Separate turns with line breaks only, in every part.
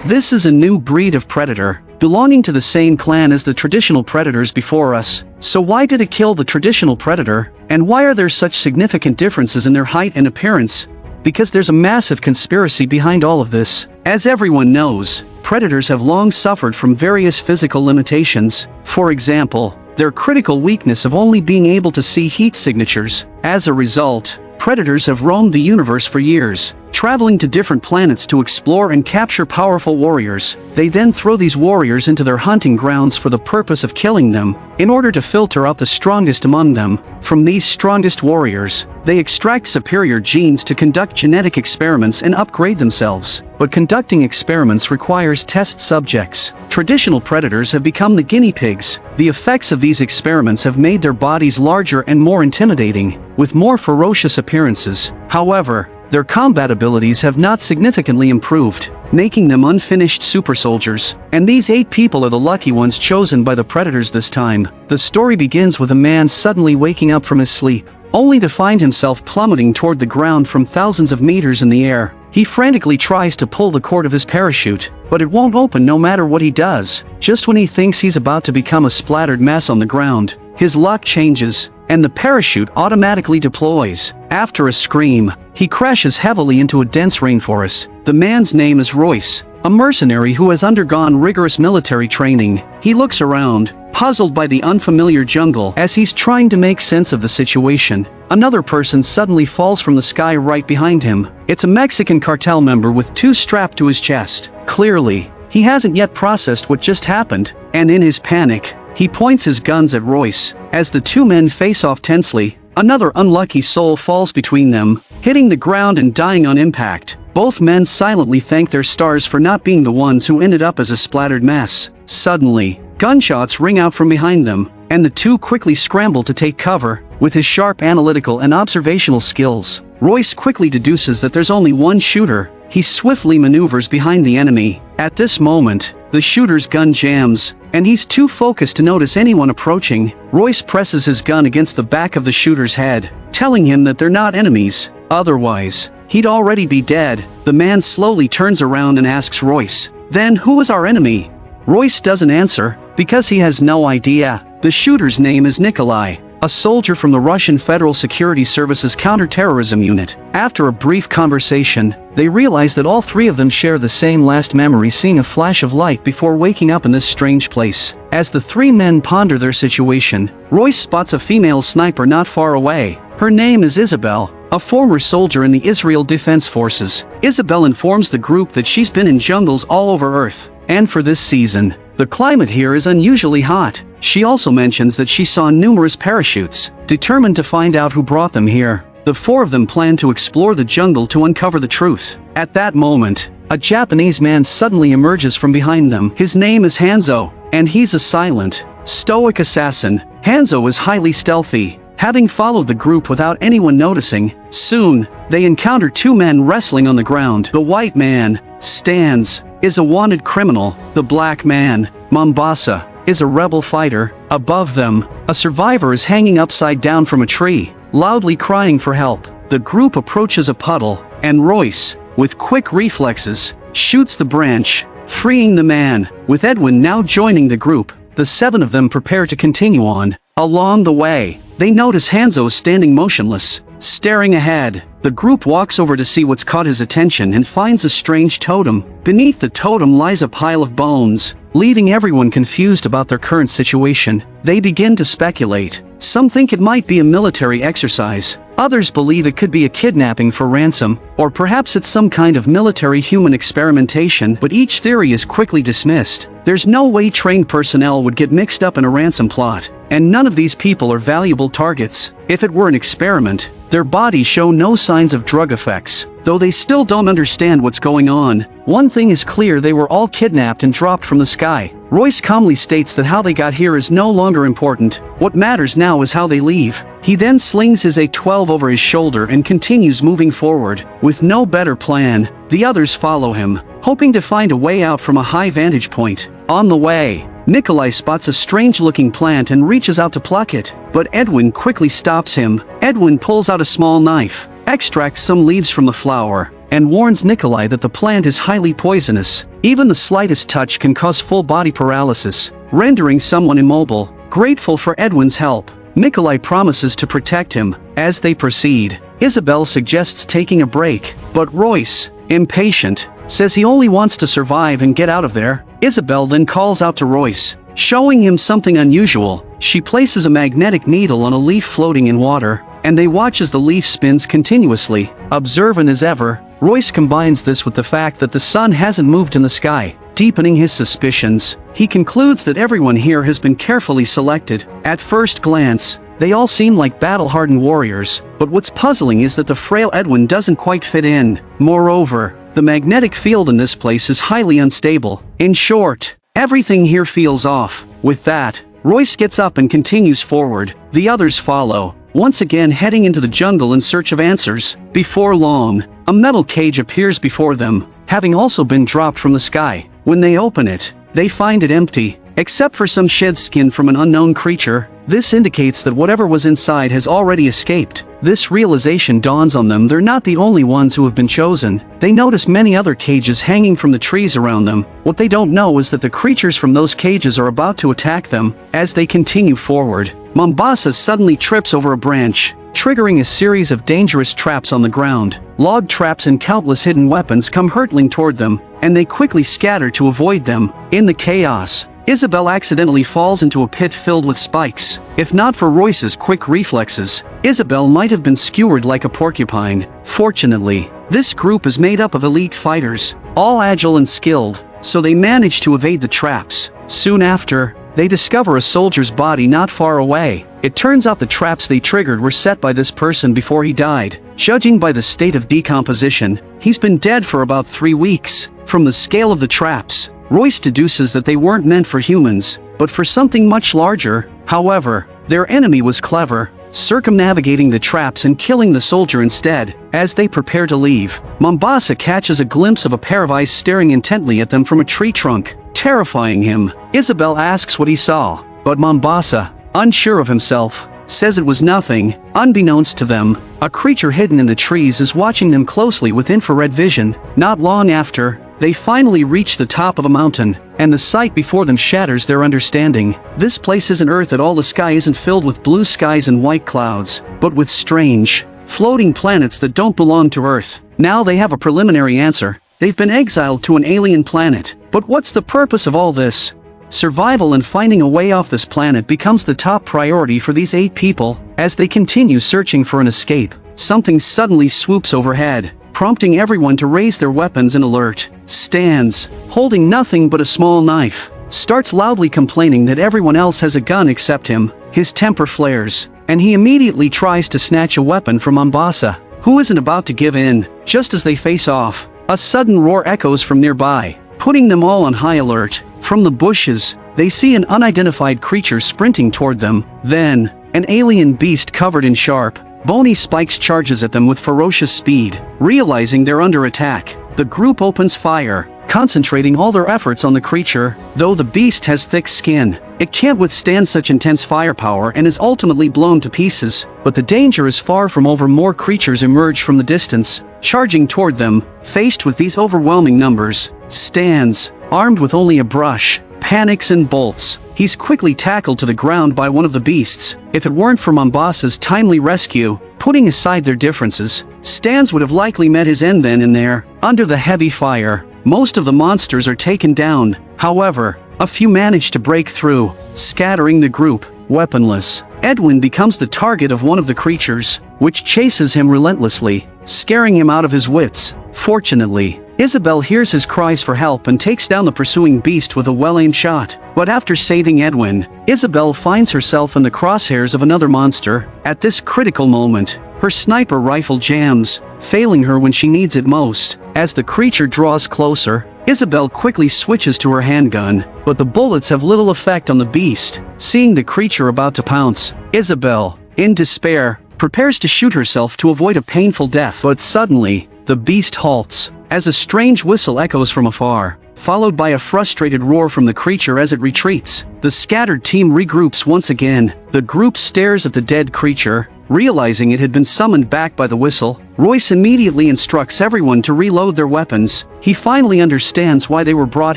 This is a new breed of predator, belonging to the same clan as the traditional predators before us. So why did it kill the traditional predator? And why are there such significant differences in their height and appearance? Because there's a massive conspiracy behind all of this. As everyone knows, predators have long suffered from various physical limitations. For example, their critical weakness of only being able to see heat signatures. As a result, predators have roamed the universe for years, traveling to different planets to explore and capture powerful warriors. They then throw these warriors into their hunting grounds for the purpose of killing them, in order to filter out the strongest among them. From these strongest warriors, they extract superior genes to conduct genetic experiments and upgrade themselves. But conducting experiments requires test subjects. Traditional predators have become the guinea pigs. The effects of these experiments have made their bodies larger and more intimidating, with more ferocious appearances. However, their combat abilities have not significantly improved, making them unfinished super soldiers. And these 8 people are the lucky ones chosen by the predators this time. The story begins with a man suddenly waking up from his sleep, only to find himself plummeting toward the ground from thousands of meters in the air. He frantically tries to pull the cord of his parachute, but it won't open no matter what he does. Just when he thinks he's about to become a splattered mess on the ground, his luck changes, and the parachute automatically deploys. After a scream, he crashes heavily into a dense rainforest. The man's name is Royce, a mercenary who has undergone rigorous military training. He looks around, puzzled by the unfamiliar jungle as he's trying to make sense of the situation. Another person suddenly falls from the sky right behind him. It's a Mexican cartel member with 2 strapped to his chest. Clearly, he hasn't yet processed what just happened, and in his panic, he points his guns at Royce. As the 2 men face off tensely, another unlucky soul falls between them, hitting the ground and dying on impact. Both men silently thank their stars for not being the ones who ended up as a splattered mess. Suddenly, gunshots ring out from behind them, and the 2 quickly scramble to take cover. With his sharp analytical and observational skills, Royce quickly deduces that there's only one shooter. He swiftly maneuvers behind the enemy. At this moment, the shooter's gun jams, and he's too focused to notice anyone approaching. Royce presses his gun against the back of the shooter's head, telling him that they're not enemies. Otherwise, he'd already be dead. The man slowly turns around and asks Royce, "Then who is our enemy?" Royce doesn't answer, because he has no idea. The shooter's name is Nikolai, a soldier from the Russian Federal Security Service's counterterrorism unit. After a brief conversation, they realize that all 3 of them share the same last memory, seeing a flash of light before waking up in this strange place. As the 3 men ponder their situation, Royce spots a female sniper not far away. Her name is Isabel, a former soldier in the Israel Defense Forces. Isabel informs the group that she's been in jungles all over Earth, and for this season, the climate here is unusually hot. She also mentions that she saw numerous parachutes. Determined to find out who brought them here, the 4 of them plan to explore the jungle to uncover the truth. At that moment, a Japanese man suddenly emerges from behind them. His name is Hanzo, and he's a silent, stoic assassin. Hanzo is highly stealthy, having followed the group without anyone noticing. Soon, they encounter 2 men wrestling on the ground. The white man, Stans, is a wanted criminal. The black man, Mombasa, is a rebel fighter. Above them, a survivor is hanging upside down from a tree, loudly crying for help. The group approaches a puddle, and Royce, with quick reflexes, shoots the branch, freeing the man. With Edwin now joining the group, the 7 of them prepare to continue on. Along the way, they notice Hanzo standing motionless, staring ahead. The group walks over to see what's caught his attention and finds a strange totem. Beneath the totem lies a pile of bones, leaving everyone confused about their current situation. They begin to speculate. Some think it might be a military exercise. Others believe it could be a kidnapping for ransom, or perhaps it's some kind of military human experimentation, but each theory is quickly dismissed. There's no way trained personnel would get mixed up in a ransom plot, and none of these people are valuable targets. If it were an experiment, their bodies show no signs of drug effects, though they still don't understand what's going on. One thing is clear: they were all kidnapped and dropped from the sky. Royce calmly states that how they got here is no longer important. What matters now is how they leave. He then slings his A-12 over his shoulder and continues moving forward. With no better plan, the others follow him, hoping to find a way out from a high vantage point. On the way, Nikolai spots a strange-looking plant and reaches out to pluck it, but Edwin quickly stops him. Edwin pulls out a small knife, extracts some leaves from the flower, and warns Nikolai that the plant is highly poisonous. Even the slightest touch can cause full-body paralysis, rendering someone immobile. Grateful for Edwin's help, Nikolai promises to protect him. As they proceed, Isabel suggests taking a break, but Royce, impatient, says he only wants to survive and get out of there. Isabel then calls out to Royce, showing him something unusual. She places a magnetic needle on a leaf floating in water, and they watch as the leaf spins continuously. Observant as ever, Royce combines this with the fact that the sun hasn't moved in the sky, deepening his suspicions. He concludes that everyone here has been carefully selected. At first glance, they all seem like battle-hardened warriors, but what's puzzling is that the frail Edwin doesn't quite fit in. Moreover, the magnetic field in this place is highly unstable. In short, everything here feels off. With that, Royce gets up and continues forward. The others follow, once again heading into the jungle in search of answers. Before long, a metal cage appears before them, having also been dropped from the sky. When they open it, they find it empty, except for some shed skin from an unknown creature. This indicates that whatever was inside has already escaped. This realization dawns on them they're not the only ones who have been chosen. They notice many other cages hanging from the trees around them. What they don't know is that the creatures from those cages are about to attack them. As they continue forward, Mombasa suddenly trips over a branch, triggering a series of dangerous traps on the ground. Log traps and countless hidden weapons come hurtling toward them, and they quickly scatter to avoid them. In the chaos, Isabel accidentally falls into a pit filled with spikes. If not for Royce's quick reflexes, Isabel might have been skewered like a porcupine. Fortunately, this group is made up of elite fighters, all agile and skilled, so they manage to evade the traps. Soon after, they discover a soldier's body not far away. It turns out the traps they triggered were set by this person before he died. Judging by the state of decomposition, he's been dead for about 3 weeks. From the scale of the traps, Royce deduces that they weren't meant for humans, but for something much larger. However, their enemy was clever, circumnavigating the traps and killing the soldier instead. As they prepare to leave, Mombasa catches a glimpse of a pair of eyes staring intently at them from a tree trunk, terrifying him. Isabel asks what he saw, but Mombasa, unsure of himself, says it was nothing. Unbeknownst to them, a creature hidden in the trees is watching them closely with infrared vision. Not long after, they finally reach the top of a mountain, and the sight before them shatters their understanding. This place isn't Earth at all. The sky isn't filled with blue skies and white clouds, but with strange, floating planets that don't belong to Earth. Now they have a preliminary answer. They've been exiled to an alien planet. But what's the purpose of all this? Survival and finding a way off this planet becomes the top priority for these 8 people. As they continue searching for an escape, something suddenly swoops overhead, prompting everyone to raise their weapons in alert. Stands, holding nothing but a small knife, starts loudly complaining that everyone else has a gun except him. His temper flares, and he immediately tries to snatch a weapon from Mombasa, who isn't about to give in. Just as they face off, a sudden roar echoes from nearby, putting them all on high alert. From the bushes, they see an unidentified creature sprinting toward them. Then, an alien beast covered in sharp, bony spikes charges at them with ferocious speed. Realizing they're under attack, the group opens fire, concentrating all their efforts on the creature. Though the beast has thick skin, it can't withstand such intense firepower and is ultimately blown to pieces. But the danger is far from over. More creatures emerge from the distance, charging toward them. Faced with these overwhelming numbers, Stands, armed with only a brush, panics and bolts. He's quickly tackled to the ground by one of the beasts. If it weren't for Mombasa's timely rescue, putting aside their differences, Stans would have likely met his end then and there. Under the heavy fire, most of the monsters are taken down. However, a few manage to break through, scattering the group. Weaponless, Edwin becomes the target of one of the creatures, which chases him relentlessly, scaring him out of his wits. Fortunately, Isabel hears his cries for help and takes down the pursuing beast with a well-aimed shot. But after saving Edwin, Isabel finds herself in the crosshairs of another monster. At this critical moment, her sniper rifle jams, failing her when she needs it most. As the creature draws closer, Isabel quickly switches to her handgun, but the bullets have little effect on the beast. Seeing the creature about to pounce, Isabel, in despair, prepares to shoot herself to avoid a painful death. But suddenly, the beast halts. as a strange whistle echoes from afar, followed by a frustrated roar from the creature as it retreats. The scattered team regroups once again. The group stares at the dead creature, realizing it had been summoned back by the whistle. Royce immediately instructs everyone to reload their weapons. He finally understands why they were brought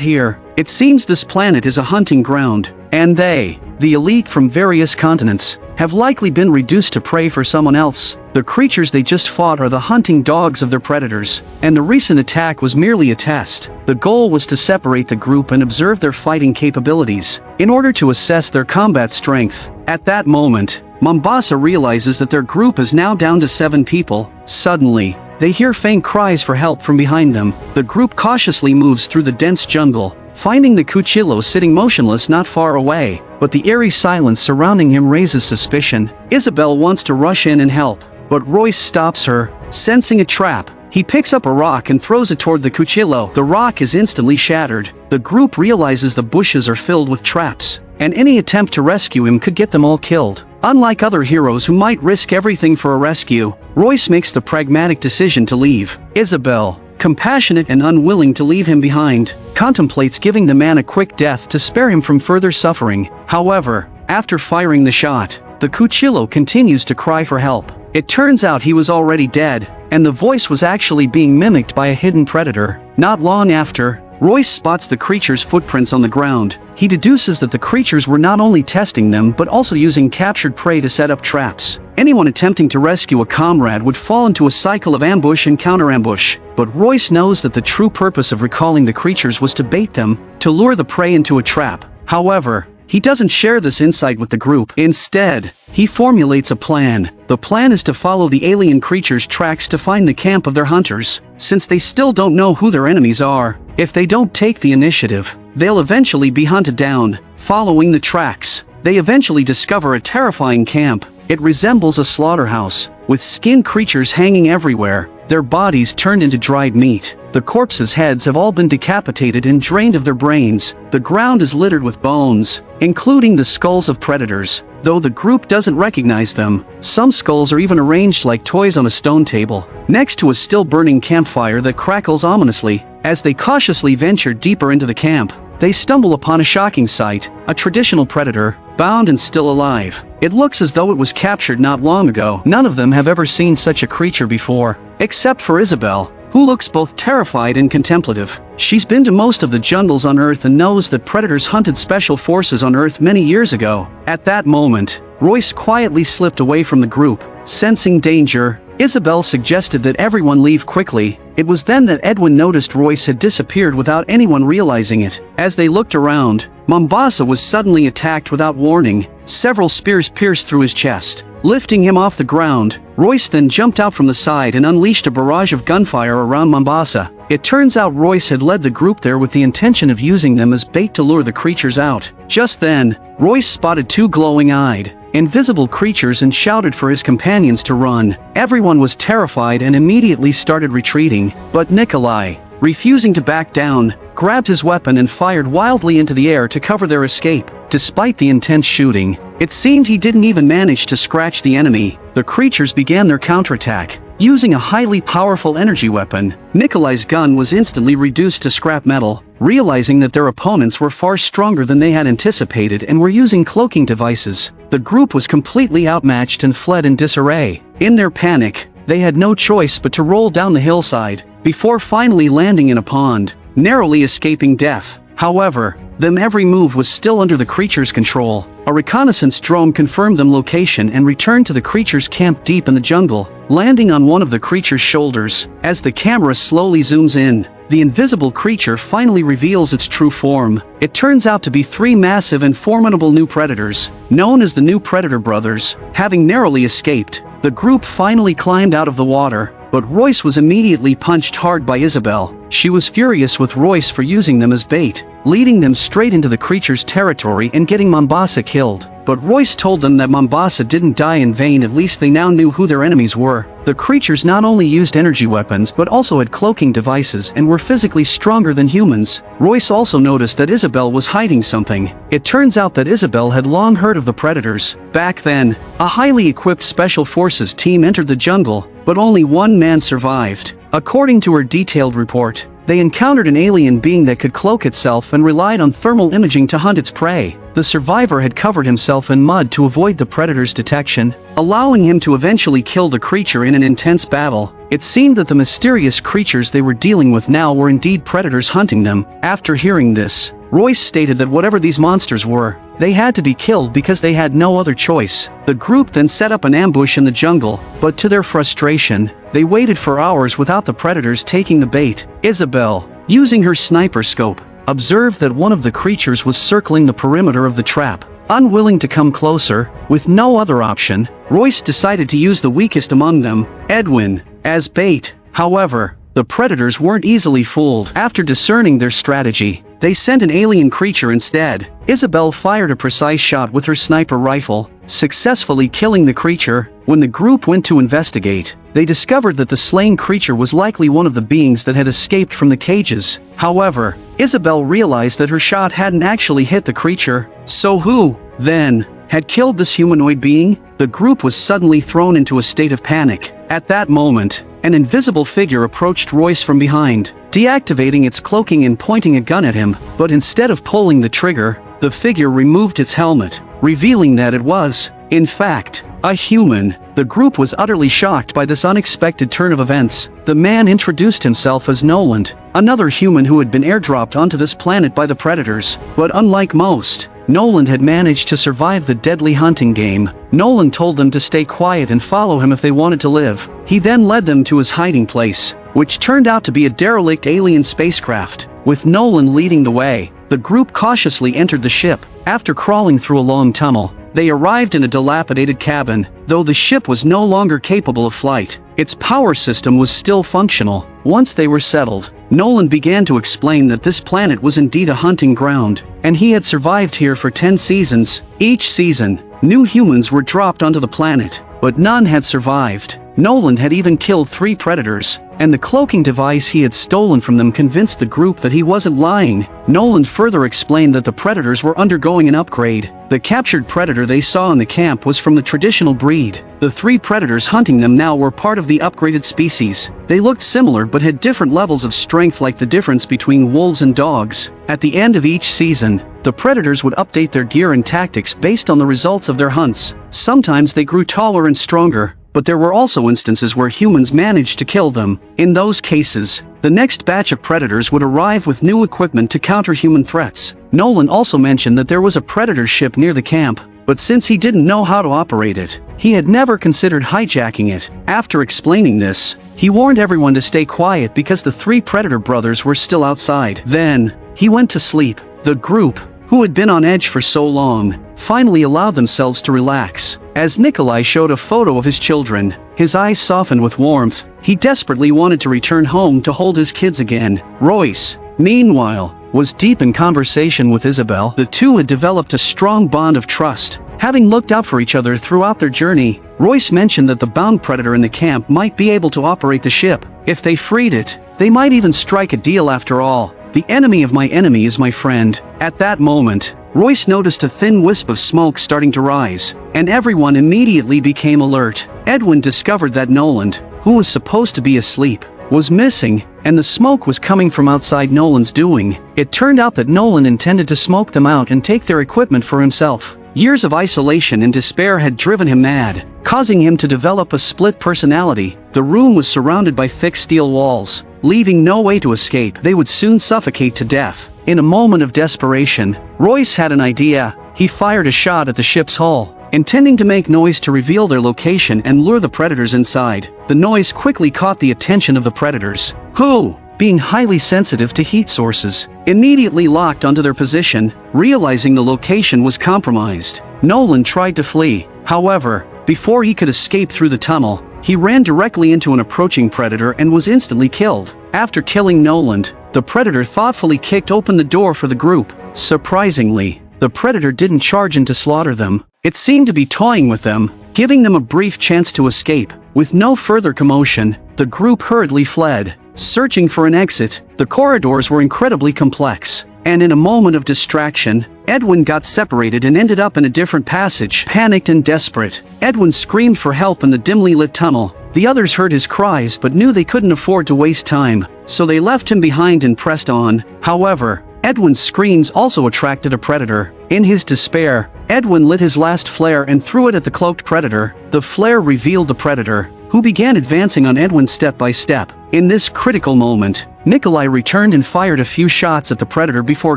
here. It seems this planet is a hunting ground, and they, the elite from various continents, have likely been reduced to prey for someone else. The creatures they just fought are the hunting dogs of their predators, and the recent attack was merely a test. The goal was to separate the group and observe their fighting capabilities, in order to assess their combat strength. At that moment, Mombasa realizes that their group is now down to 7 people. Suddenly, they hear faint cries for help from behind them. The group cautiously moves through the dense jungle, finding the Cuchillo sitting motionless not far away, but the eerie silence surrounding him raises suspicion. Isabel wants to rush in and help, but Royce stops her, sensing a trap. He picks up a rock and throws it toward the Cuchillo. The rock is instantly shattered. The group realizes the bushes are filled with traps, and any attempt to rescue him could get them all killed. Unlike other heroes who might risk everything for a rescue, Royce makes the pragmatic decision to leave. Isabel, compassionate and unwilling to leave him behind, contemplates giving the man a quick death to spare him from further suffering. However, after firing the shot, the Cuchillo continues to cry for help. It turns out he was already dead, and the voice was actually being mimicked by a hidden predator. Not long after, Royce spots the creature's footprints on the ground. He deduces that the creatures were not only testing them but also using captured prey to set up traps. Anyone attempting to rescue a comrade would fall into a cycle of ambush and counter-ambush. But Royce knows that the true purpose of recalling the creatures was to bait them, to lure the prey into a trap. However, he doesn't share this insight with the group. Instead, he formulates a plan. The plan is to follow the alien creatures' tracks to find the camp of their hunters. Since they still don't know who their enemies are, if they don't take the initiative, they'll eventually be hunted down. Following the tracks, they eventually discover a terrifying camp. It resembles a slaughterhouse, with skinned creatures hanging everywhere, their bodies turned into dried meat. The corpses' heads have all been decapitated and drained of their brains. The ground is littered with bones, including the skulls of predators, though the group doesn't recognize them. Some skulls are even arranged like toys on a stone table, next to a still-burning campfire that crackles ominously. As they cautiously venture deeper into the camp, they stumble upon a shocking sight, a traditional predator, bound and still alive. It looks as though it was captured not long ago. None of them have ever seen such a creature before, except for Isabel, who looks both terrified and contemplative. She's been to most of the jungles on Earth and knows that predators hunted special forces on Earth many years ago. At that moment, Royce quietly slipped away from the group. Sensing danger, Isabel suggested that everyone leave quickly. It was then that Edwin noticed Royce had disappeared without anyone realizing it. As they looked around, Mombasa was suddenly attacked without warning. Several spears pierced through his chest, lifting him off the ground. Royce then jumped out from the side and unleashed a barrage of gunfire around Mombasa. It turns out Royce had led the group there with the intention of using them as bait to lure the creatures out. Just then, Royce spotted 2 glowing-eyed, invisible creatures and shouted for his companions to run. Everyone was terrified and immediately started retreating, but Nikolai, refusing to back down, grabbed his weapon and fired wildly into the air to cover their escape. Despite the intense shooting, it seemed he didn't even manage to scratch the enemy. The creatures began their counterattack. Using a highly powerful energy weapon, Nikolai's gun was instantly reduced to scrap metal. Realizing that their opponents were far stronger than they had anticipated and were using cloaking devices, the group was completely outmatched and fled in disarray. In their panic, they had no choice but to roll down the hillside, before finally landing in a pond, narrowly escaping death. However, their every move was still under the creature's control. A reconnaissance drone confirmed them location and returned to the creature's camp deep in the jungle, landing on one of the creature's shoulders. As the camera slowly zooms in, the invisible creature finally reveals its true form. It turns out to be 3 massive and formidable new predators, known as the New Predator Brothers. Having narrowly escaped, the group finally climbed out of the water, but Royce was immediately punched hard by Isabel. She was furious with Royce for using them as bait, leading them straight into the creature's territory and getting Mombasa killed. But Royce told them that Mombasa didn't die in vain. At least they now knew who their enemies were. The creatures not only used energy weapons but also had cloaking devices and were physically stronger than humans. Royce also noticed that Isabel was hiding something. It turns out that Isabel had long heard of the predators. Back then, a highly equipped special forces team entered the jungle, but only one man survived. According to her detailed report, they encountered an alien being that could cloak itself and relied on thermal imaging to hunt its prey. The survivor had covered himself in mud to avoid the predator's detection, allowing him to eventually kill the creature in an intense battle. It seemed that the mysterious creatures they were dealing with now were indeed predators hunting them. After hearing this, Royce stated that whatever these monsters were, they had to be killed because they had no other choice. The group then set up an ambush in the jungle, but to their frustration, they waited for hours without the predators taking the bait. Isabel, using her sniper scope, observed that one of the creatures was circling the perimeter of the trap. Unwilling to come closer, with no other option, Royce decided to use the weakest among them, Edwin, as bait. However, the predators weren't easily fooled. After discerning their strategy, they sent an alien creature instead. Isabel fired a precise shot with her sniper rifle, successfully killing the creature. When the group went to investigate, they discovered that the slain creature was likely one of the beings that had escaped from the cages. However, Isabel realized that her shot hadn't actually hit the creature. So who, then, had killed this humanoid being? The group was suddenly thrown into a state of panic. At that moment, an invisible figure approached Royce from behind, deactivating its cloaking and pointing a gun at him, but instead of pulling the trigger, the figure removed its helmet, revealing that it was, in fact, a human. The group was utterly shocked by this unexpected turn of events. The man introduced himself as Noland, another human who had been airdropped onto this planet by the predators. But unlike most, Noland had managed to survive the deadly hunting game. Noland told them to stay quiet and follow him if they wanted to live. He then led them to his hiding place, which turned out to be a derelict alien spacecraft. With Noland leading the way, the group cautiously entered the ship. After crawling through a long tunnel, they arrived in a dilapidated cabin. Though the ship was no longer capable of flight, its power system was still functional. Once they were settled, Noland began to explain that this planet was indeed a hunting ground, and he had survived here for 10 seasons. Each season, new humans were dropped onto the planet, but none had survived. Noland had even killed 3 predators, and the cloaking device he had stolen from them convinced the group that he wasn't lying. Noland further explained that the predators were undergoing an upgrade. The captured predator they saw in the camp was from the traditional breed. The 3 predators hunting them now were part of the upgraded species. They looked similar but had different levels of strength, like the difference between wolves and dogs. At the end of each season, the predators would update their gear and tactics based on the results of their hunts. Sometimes they grew taller and stronger, but there were also instances where humans managed to kill them. In those cases, the next batch of predators would arrive with new equipment to counter human threats. Nolan also mentioned that there was a predator ship near the camp, but since he didn't know how to operate it, he had never considered hijacking it. After explaining this, he warned everyone to stay quiet because the 3 predator brothers were still outside. Then, he went to sleep. The group, who had been on edge for so long, finally allowed themselves to relax. As Nikolai showed a photo of his children, his eyes softened with warmth. He desperately wanted to return home to hold his kids again. Royce, meanwhile, was deep in conversation with Isabel. The two had developed a strong bond of trust, having looked out for each other throughout their journey. Royce mentioned that the bound predator in the camp might be able to operate the ship. If they freed it, they might even strike a deal after all. The enemy of my enemy is my friend. At that moment, Royce noticed a thin wisp of smoke starting to rise, and everyone immediately became alert. Edwin discovered that Noland, who was supposed to be asleep, was missing, and the smoke was coming from outside Nolan's doing. It turned out that Nolan intended to smoke them out and take their equipment for himself. Years of isolation and despair had driven him mad, causing him to develop a split personality. The room was surrounded by thick steel walls, leaving no way to escape. They would soon suffocate to death. In a moment of desperation, Royce had an idea. He fired a shot at the ship's hull, intending to make noise to reveal their location and lure the predators inside. The noise quickly caught the attention of the predators, who, being highly sensitive to heat sources, immediately locked onto their position. Realizing the location was compromised, Nolan tried to flee. However, before he could escape through the tunnel, he ran directly into an approaching predator and was instantly killed. After killing Noland, the predator thoughtfully kicked open the door for the group. Surprisingly, the predator didn't charge in to slaughter them. It seemed to be toying with them, giving them a brief chance to escape. With no further commotion, the group hurriedly fled, searching for an exit. The corridors were incredibly complex, and in a moment of distraction, Edwin got separated and ended up in a different passage. Panicked and desperate, Edwin screamed for help in the dimly lit tunnel. The others heard his cries but knew they couldn't afford to waste time, so they left him behind and pressed on. However, Edwin's screams also attracted a predator. In his despair, Edwin lit his last flare and threw it at the cloaked predator. The flare revealed the predator, who began advancing on Edwin step by step. In this critical moment, Nikolai returned and fired a few shots at the predator before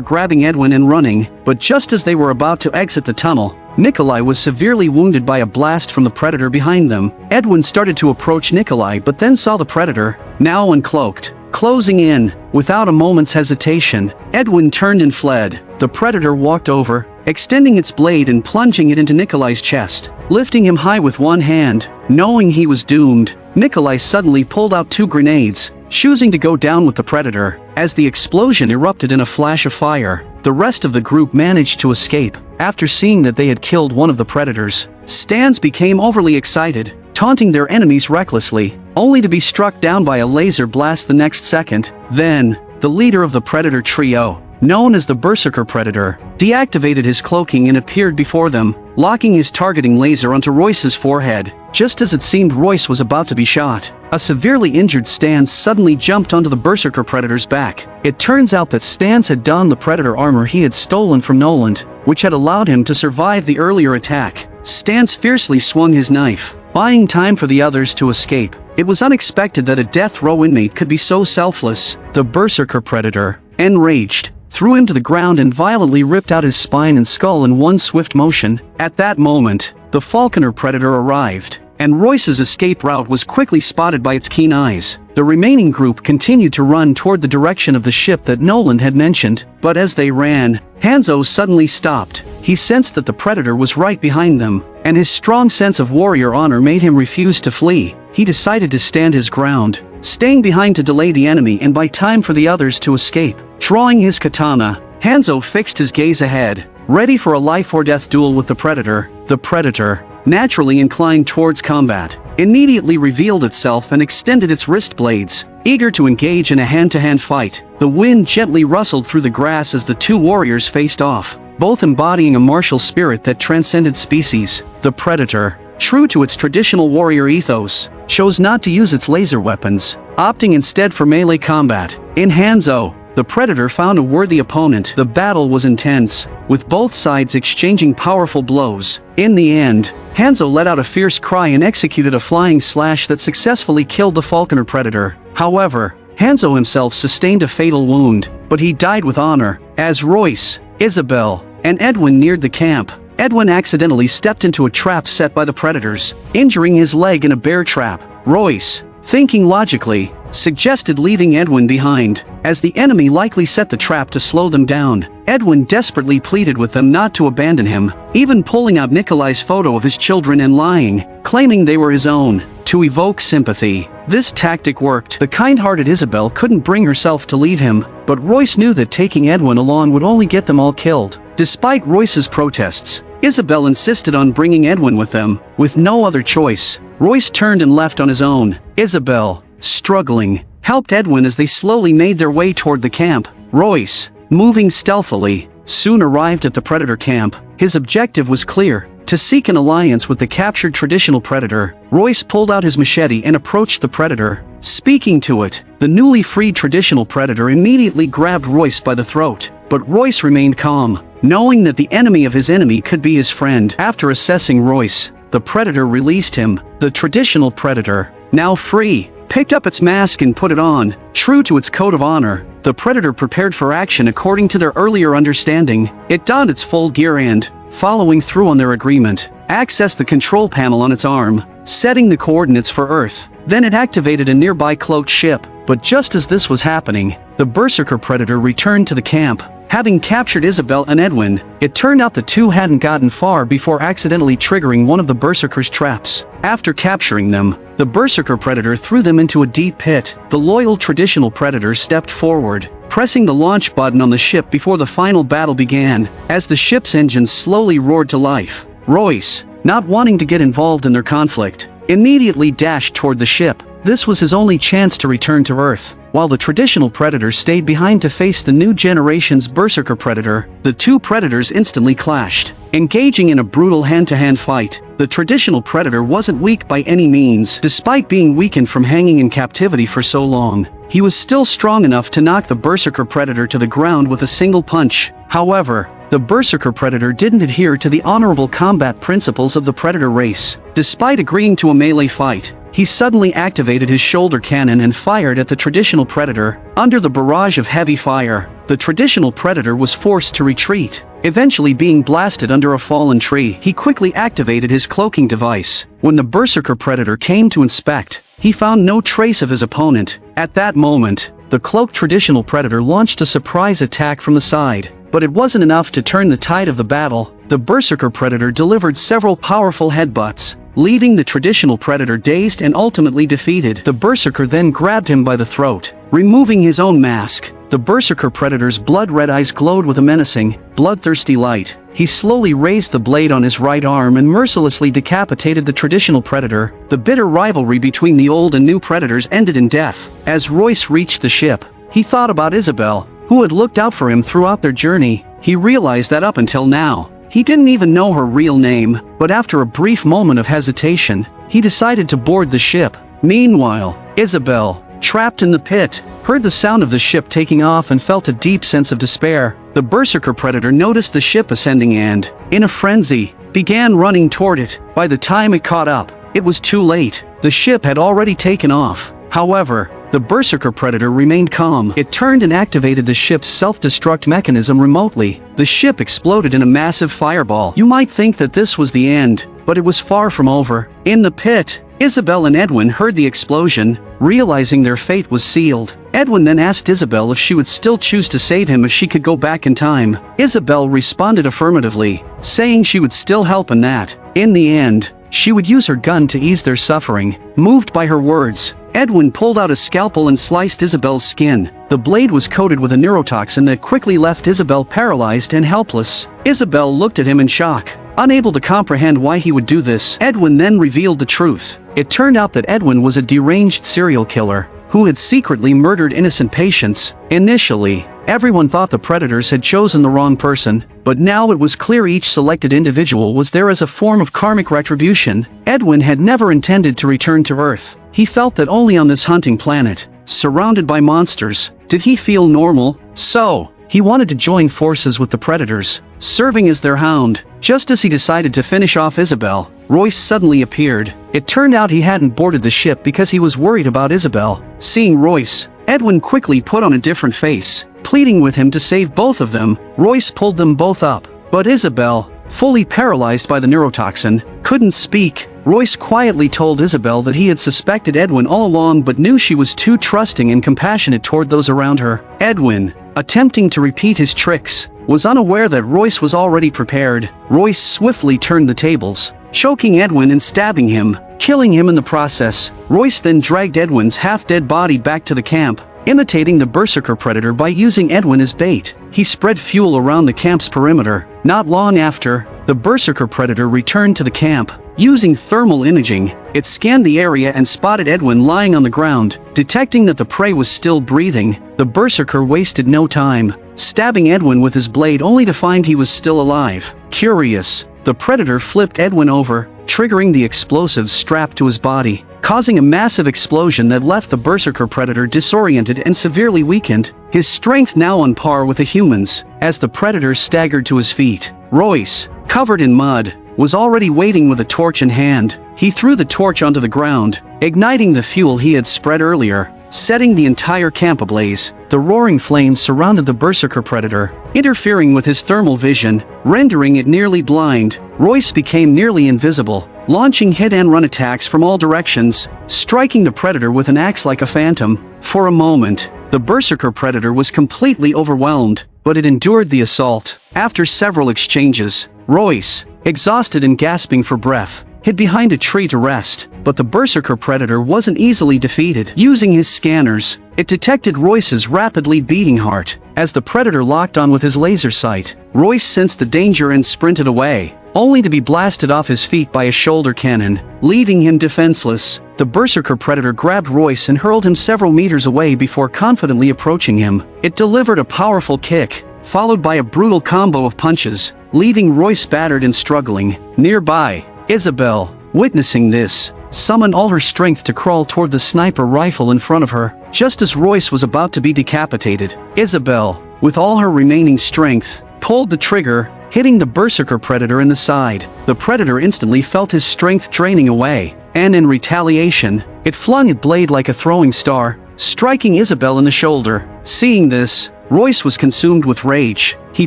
grabbing Edwin and running, but just as they were about to exit the tunnel, Nikolai was severely wounded by a blast from the predator behind them. Edwin started to approach Nikolai but then saw the predator, now uncloaked, closing in. Without a moment's hesitation, Edwin turned and fled. The predator walked over, extending its blade and plunging it into Nikolai's chest, lifting him high with one hand. Knowing he was doomed, Nikolai suddenly pulled out 2 grenades, choosing to go down with the predator. As the explosion erupted in a flash of fire, the rest of the group managed to escape. After seeing that they had killed one of the predators, Stans became overly excited, taunting their enemies recklessly, only to be struck down by a laser blast the next second. Then, the leader of the predator trio, known as the Berserker Predator, deactivated his cloaking and appeared before them, locking his targeting laser onto Royce's forehead. Just as it seemed Royce was about to be shot, a severely injured Stans suddenly jumped onto the Berserker Predator's back. It turns out that Stans had donned the Predator armor he had stolen from Noland, which had allowed him to survive the earlier attack. Stans fiercely swung his knife, buying time for the others to escape. It was unexpected that a death row inmate could be so selfless. The Berserker Predator, enraged, threw him to the ground and violently ripped out his spine and skull in one swift motion. At that moment, the Falconer Predator arrived, and Royce's escape route was quickly spotted by its keen eyes. The remaining group continued to run toward the direction of the ship that Noland had mentioned, but as they ran, Hanzo suddenly stopped. He sensed that the predator was right behind them, and his strong sense of warrior honor made him refuse to flee. He decided to stand his ground, staying behind to delay the enemy and buy time for the others to escape. Drawing his katana, Hanzo fixed his gaze ahead, ready for a life-or-death duel with the predator. The predator, naturally inclined towards combat, immediately revealed itself and extended its wrist blades, eager to engage in a hand-to-hand fight. The wind gently rustled through the grass as the two warriors faced off, both embodying a martial spirit that transcended species. The predator, true to its traditional warrior ethos, chose not to use its laser weapons, opting instead for melee combat. In Hanzo, the predator found a worthy opponent. The battle was intense, with both sides exchanging powerful blows. In the end, Hanzo let out a fierce cry and executed a flying slash that successfully killed the Falconer Predator. However, Hanzo himself sustained a fatal wound, but he died with honor. As Royce, Isabel, and Edwin neared the camp, Edwin accidentally stepped into a trap set by the predators, injuring his leg in a bear trap. Royce, thinking logically, suggested leaving Edwin behind, as the enemy likely set the trap to slow them down. Edwin desperately pleaded with them not to abandon him, even pulling out Nikolai's photo of his children and lying, claiming they were his own, to evoke sympathy. This tactic worked. The kind-hearted Isabel couldn't bring herself to leave him, but Royce knew that taking Edwin along would only get them all killed. Despite Royce's protests, Isabel insisted on bringing Edwin with them. With no other choice, Royce turned and left on his own. Isabel, struggling, helped Edwin as they slowly made their way toward the camp. Royce, moving stealthily, soon arrived at the predator camp. His objective was clear: to seek an alliance with the captured traditional predator. Royce pulled out his machete and approached the predator. Speaking to it, the newly freed traditional predator immediately grabbed Royce by the throat, but Royce remained calm, knowing that the enemy of his enemy could be his friend. After assessing Royce, the predator released him. The traditional predator, now free, picked up its mask and put it on. True to its code of honor, the predator prepared for action according to their earlier understanding. It donned its full gear and, following through on their agreement, accessed the control panel on its arm, setting the coordinates for Earth. Then it activated a nearby cloaked ship. But just as this was happening, the Berserker Predator returned to the camp, having captured Isabel and Edwin. It turned out the two hadn't gotten far before accidentally triggering one of the Berserker's traps. After capturing them, the Berserker Predator threw them into a deep pit. The loyal traditional predator stepped forward, pressing the launch button on the ship before the final battle began. As the ship's engines slowly roared to life, Royce, not wanting to get involved in their conflict, immediately dashed toward the ship. This was his only chance to return to Earth. While the traditional predator stayed behind to face the new generation's berserker predator, the two predators instantly clashed. Engaging in a brutal hand-to-hand fight, the traditional predator wasn't weak by any means. Despite being weakened from hanging in captivity for so long, he was still strong enough to knock the berserker predator to the ground with a single punch. However, the berserker predator didn't adhere to the honorable combat principles of the predator race. Despite agreeing to a melee fight, he suddenly activated his shoulder cannon and fired at the traditional predator. Under the barrage of heavy fire, the traditional predator was forced to retreat, eventually being blasted under a fallen tree. He quickly activated his cloaking device. When the berserker predator came to inspect, he found no trace of his opponent. At that moment, the cloaked traditional predator launched a surprise attack from the side. But it wasn't enough to turn the tide of the battle. The berserker predator delivered several powerful headbutts, leaving the traditional predator dazed and ultimately defeated. The berserker then grabbed him by the throat, removing his own mask. The berserker predator's blood-red eyes glowed with a menacing, bloodthirsty light. He slowly raised the blade on his right arm and mercilessly decapitated the traditional predator. The bitter rivalry between the old and new predators ended in death. As Royce reached the ship, he thought about Isabel, who had looked out for him throughout their journey. He realized that up until now, he didn't even know her real name, but after a brief moment of hesitation, he decided to board the ship. Meanwhile, Isabel, trapped in the pit, heard the sound of the ship taking off and felt a deep sense of despair. The berserker predator noticed the ship ascending and, in a frenzy, began running toward it. By the time it caught up, it was too late. The ship had already taken off. However, the berserker predator remained calm. It turned and activated the ship's self-destruct mechanism remotely. The ship exploded in a massive fireball. You might think that this was the end, but it was far from over. In the pit, Isabel and Edwin heard the explosion, realizing their fate was sealed. Edwin then asked Isabel if she would still choose to save him if she could go back in time. Isabel responded affirmatively, saying she would still help and that, in the end, she would use her gun to ease their suffering. Moved by her words, Edwin pulled out a scalpel and sliced Isabel's skin. The blade was coated with a neurotoxin that quickly left Isabel paralyzed and helpless. Isabel looked at him in shock, unable to comprehend why he would do this. Edwin then revealed the truth. It turned out that Edwin was a deranged serial killer who had secretly murdered innocent patients. Initially, everyone thought the predators had chosen the wrong person, but now it was clear each selected individual was there as a form of karmic retribution. Edwin had never intended to return to Earth. He felt that only on this hunting planet, surrounded by monsters, did he feel normal. So, he wanted to join forces with the predators, serving as their hound. Just as he decided to finish off Isabel, Royce suddenly appeared. It turned out he hadn't boarded the ship because he was worried about Isabel. Seeing Royce, Edwin quickly put on a different face, pleading with him to save both of them. Royce pulled them both up, but Isabel, fully paralyzed by the neurotoxin, couldn't speak. Royce quietly told Isabel that he had suspected Edwin all along but knew she was too trusting and compassionate toward those around her. Edwin, attempting to repeat his tricks, was unaware that Royce was already prepared. Royce swiftly turned the tables, choking Edwin and stabbing him, killing him in the process. Royce then dragged Edwin's half-dead body back to the camp, imitating the berserker predator by using Edwin as bait. He spread fuel around the camp's perimeter. Not long after, the berserker predator returned to the camp. Using thermal imaging, it scanned the area and spotted Edwin lying on the ground. Detecting that the prey was still breathing, the berserker wasted no time, stabbing Edwin with his blade only to find he was still alive. Curious, the predator flipped Edwin over, triggering the explosives strapped to his body, causing a massive explosion that left the berserker predator disoriented and severely weakened, his strength now on par with a human's. As the predator staggered to his feet, Royce, covered in mud, was already waiting with a torch in hand. He threw the torch onto the ground, igniting the fuel he had spread earlier, setting the entire camp ablaze. The roaring flames surrounded the berserker predator, interfering with his thermal vision, rendering it nearly blind. Royce became nearly invisible, launching hit-and-run attacks from all directions, striking the predator with an axe like a phantom. For a moment, the berserker predator was completely overwhelmed, but it endured the assault. After several exchanges, Royce, exhausted and gasping for breath, hid behind a tree to rest. But the berserker predator wasn't easily defeated. Using his scanners, it detected Royce's rapidly beating heart. As the predator locked on with his laser sight, Royce sensed the danger and sprinted away. only to be blasted off his feet by a shoulder cannon, leaving him defenseless. The berserker predator grabbed Royce and hurled him several meters away before confidently approaching him. It delivered a powerful kick, followed by a brutal combo of punches, leaving Royce battered and struggling. Nearby, Isabel, witnessing this, summoned all her strength to crawl toward the sniper rifle in front of her. Just as Royce was about to be decapitated, Isabel, with all her remaining strength, pulled the trigger, hitting the berserker predator in the side. The predator instantly felt his strength draining away, and in retaliation, it flung its blade like a throwing star, striking Isabel in the shoulder. Seeing this, Royce was consumed with rage. He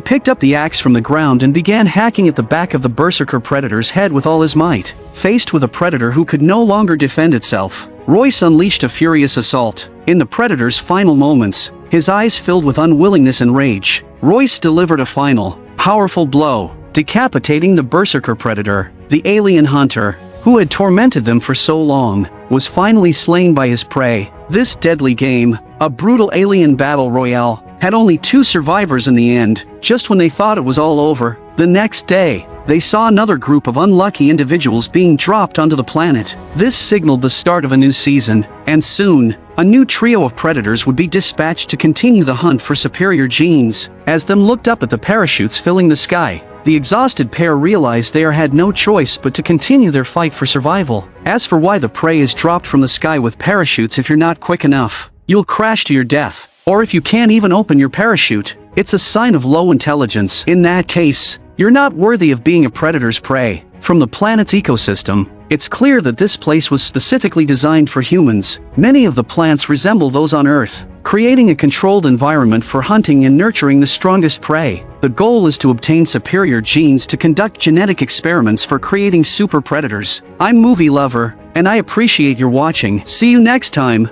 picked up the axe from the ground and began hacking at the back of the berserker predator's head with all his might. Faced with a predator who could no longer defend itself, Royce unleashed a furious assault. In the predator's final moments, his eyes filled with unwillingness and rage, Royce delivered a final, powerful blow, decapitating the berserker predator. The alien hunter, who had tormented them for so long, was finally slain by his prey. This deadly game, a brutal alien battle royale, had only 2 survivors in the end. Just when they thought it was all over, the next day, they saw another group of unlucky individuals being dropped onto the planet. This signaled the start of a new season, and soon, a new trio of predators would be dispatched to continue the hunt for superior genes. As them looked up at the parachutes filling the sky, the exhausted pair realized they had no choice but to continue their fight for survival. As for why the prey is dropped from the sky with parachutes, if you're not quick enough, you'll crash to your death. Or if you can't even open your parachute, it's a sign of low intelligence. In that case, you're not worthy of being a predator's prey. From the planet's ecosystem, it's clear that this place was specifically designed for humans. Many of the plants resemble those on Earth, creating a controlled environment for hunting and nurturing the strongest prey. The goal is to obtain superior genes to conduct genetic experiments for creating super predators. I'm Movie Lover, and I appreciate your watching. See you next time.